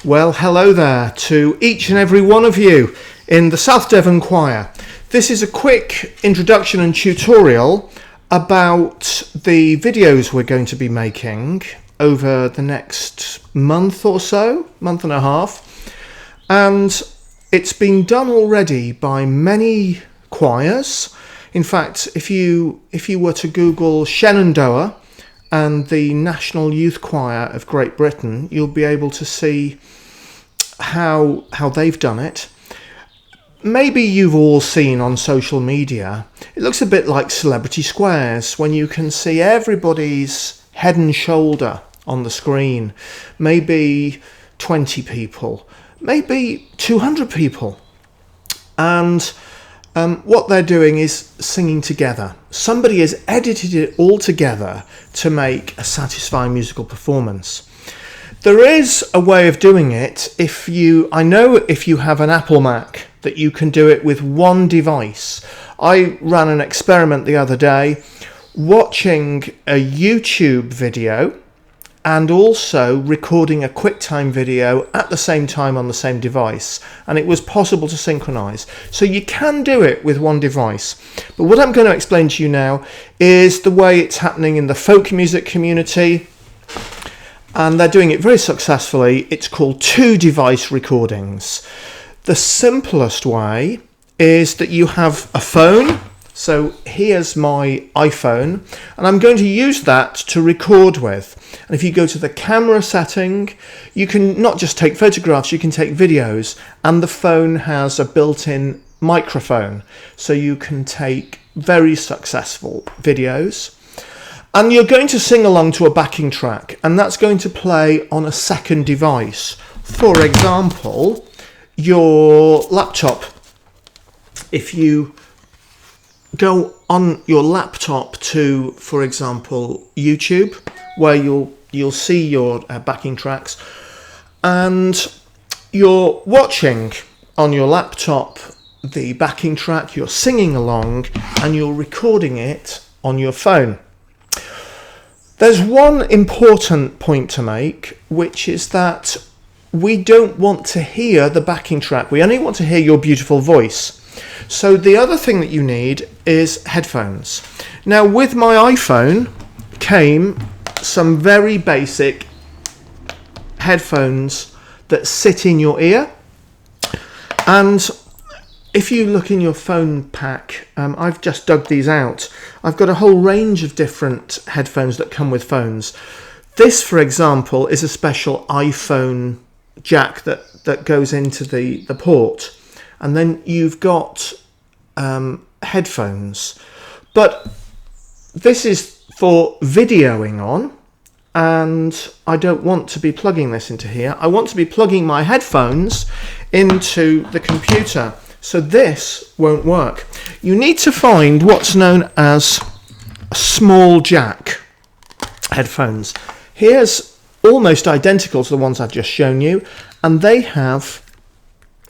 Well, hello there to each and every one of you in the South Devon Choir. This is a quick introduction and tutorial about the videos we're going to be making over the next month or so, month and a half. And it's been done already by many choirs. In fact, if you were to Google Shenandoah and the National Youth Choir of Great Britain, you'll be able to see how they've done it. Maybe you've all seen on social media, it looks a bit like Celebrity Squares when you can see everybody's head and shoulder on the screen. Maybe 20 people, maybe 200 people. And what they're doing is singing together. Somebody has edited it all together to make a satisfying musical performance. There is a way of doing it if you have an Apple Mac, that you can do it with one device. I ran an experiment the other day watching a YouTube video and also recording a QuickTime video at the same time on the same device, and it was possible to synchronize. So you can do it with one device. But what I'm going to explain to you now is the way it's happening in the folk music community, and they're doing it very successfully. It's called two-device recordings. The simplest way is that you have a phone. So here's my iPhone, and I'm going to use that to record with. And if you go to the camera setting, you can not just take photographs, you can take videos, and the phone has a built-in microphone, so you can take very successful videos. And you're going to sing along to a backing track, and that's going to play on a second device. For example, your laptop. If you go on your laptop to, for example, YouTube, where you'll see your backing tracks, and you're watching on your laptop the backing track, you're singing along, and you're recording it on your phone. There's one important point to make, which is that we don't want to hear the backing track. We only want to hear your beautiful voice. So the other thing that you need is headphones. Now, with my iPhone came some very basic headphones that sit in your ear. And if you look in your phone pack, I've just dug these out. I've got a whole range of different headphones that come with phones. This, for example, is a special iPhone jack that goes into the port. And then you've got headphones. But this is for videoing on, and I don't want to be plugging this into here. I want to be plugging my headphones into the computer. So this won't work. You need to find what's known as a small jack headphones. Here's almost identical to the ones I've just shown you, and they have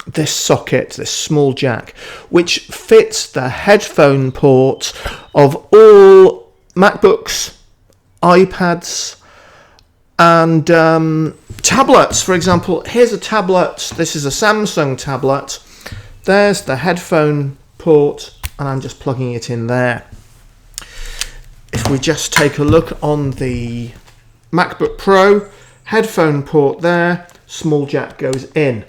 this socket, this small jack, which fits the headphone port of all MacBooks, iPads, and tablets. For example, here's a tablet. This is a Samsung tablet. There's the headphone port, and I'm just plugging it in there. If we just take a look on the MacBook Pro, headphone port there, small jack goes in.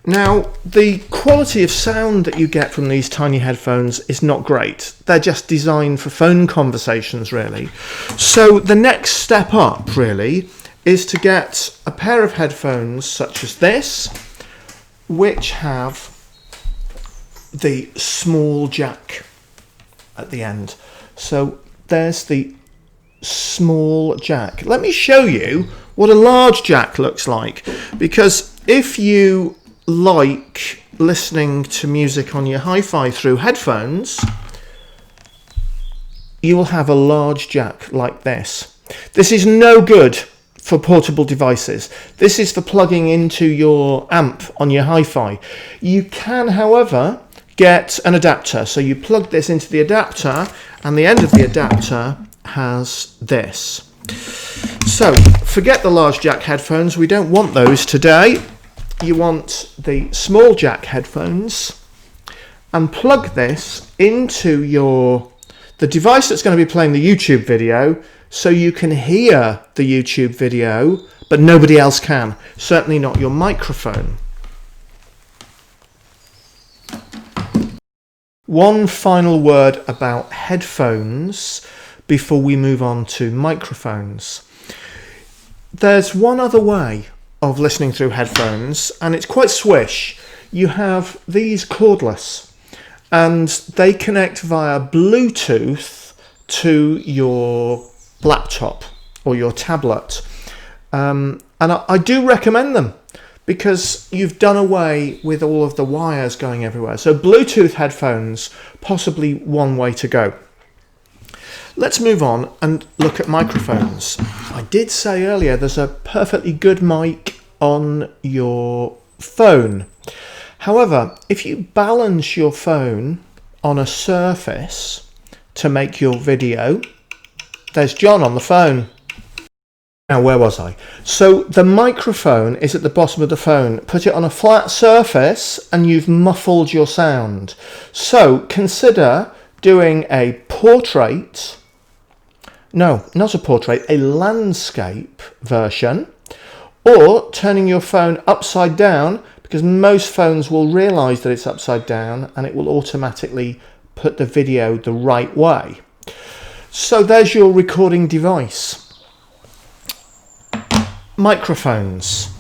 Now, the quality of sound that you get from these tiny headphones is not great. They're just designed for phone conversations, really. So the next step up, really, is to get a pair of headphones such as this, which have the small jack at the end. So there's the small jack. Let me show you what a large jack looks like, because if you like listening to music on your hi-fi through headphones, you will have a large jack like this. This is no good for portable devices. This is for plugging into your amp on your hi-fi. You can, however, get an adapter. So you plug this into the adapter, and the end of the adapter has this. So forget the large jack headphones, we don't want those today. You want the small jack headphones, and plug this into the device that's going to be playing the YouTube video, so you can hear the YouTube video but nobody else can, certainly not your microphone. One final word about headphones before we move on to microphones. There's one other way of listening through headphones, and it's quite swish. You have these cordless, and they connect via Bluetooth to your laptop or your tablet. And I do recommend them, because you've done away with all of the wires going everywhere. So Bluetooth headphones, possibly one way to go. Let's move on and look at microphones. I did say earlier there's a perfectly good mic on your phone. However, if you balance your phone on a surface to make your video, there's John on the phone. Now, where was I? So the microphone is at the bottom of the phone. Put it on a flat surface and you've muffled your sound. So consider doing a portrait. No, not a portrait, a landscape version, or turning your phone upside down, because most phones will realise that it's upside down and it will automatically put the video the right way. So there's your recording device. Microphones.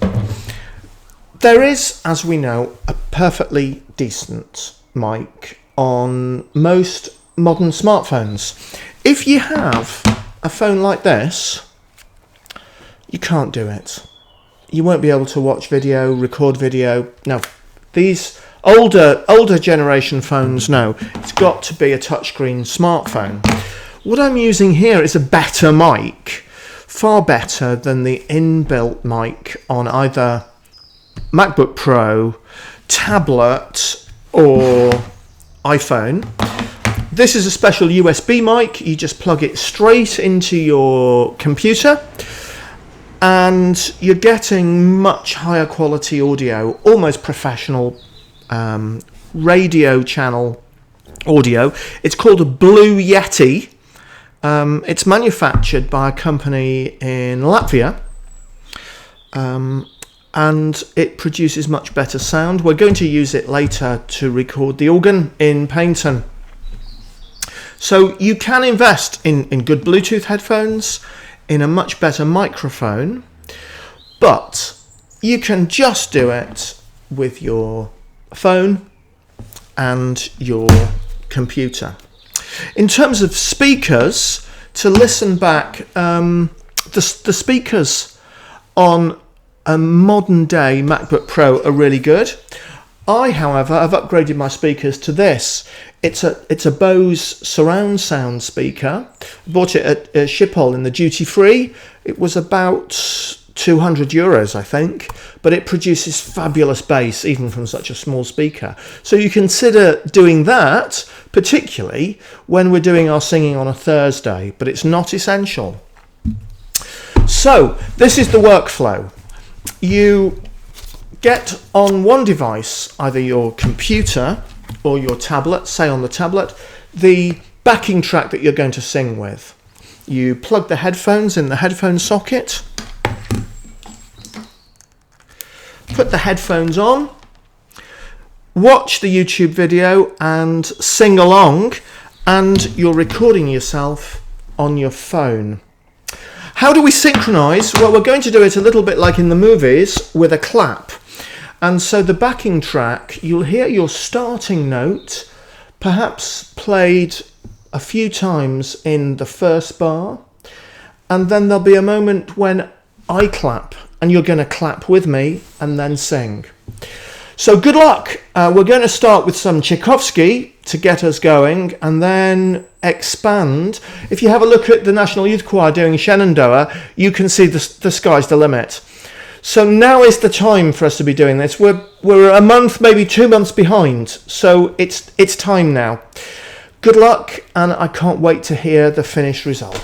There is, as we know, a perfectly decent mic on most modern smartphones. If you have a phone like this, you can't do it. You won't be able to watch video, record video. No, these older generation phones, no. It's got to be a touchscreen smartphone. What I'm using here is a better mic, far better than the inbuilt mic on either MacBook Pro, tablet, or iPhone. This is a special USB mic. You just plug it straight into your computer and you're getting much higher quality audio, almost professional radio channel audio. It's called a Blue Yeti. It's manufactured by a company in Latvia, and it produces much better sound. We're going to use it later to record the organ in Paynton. So you can invest in good Bluetooth headphones, in a much better microphone, but you can just do it with your phone and your computer. In terms of speakers, to listen back, the speakers on a modern day MacBook Pro are really good. I, however, have upgraded my speakers to this. It's a Bose surround sound speaker. I bought it at Schiphol in the duty free. It was about €200, I think, but it produces fabulous bass even from such a small speaker. So you consider doing that, particularly when we're doing our singing on a Thursday, but it's not essential. So this is the workflow. You get on one device, either your computer or your tablet, say on the tablet, the backing track that you're going to sing with. You plug the headphones in the headphone socket, put the headphones on, watch the YouTube video and sing along, and you're recording yourself on your phone. How do we synchronize? Well, we're going to do it a little bit like in the movies with a clap. And so the backing track, you'll hear your starting note, perhaps played a few times in the first bar, and then there'll be a moment when I clap, and you're going to clap with me and then sing. So good luck. We're going to start with some Tchaikovsky to get us going, and then expand. If you have a look at the National Youth Choir doing Shenandoah, you can see the sky's the limit. So now is the time for us to be doing this. We're a month, maybe 2 months behind, so it's time now. Good luck, and I can't wait to hear the finished result.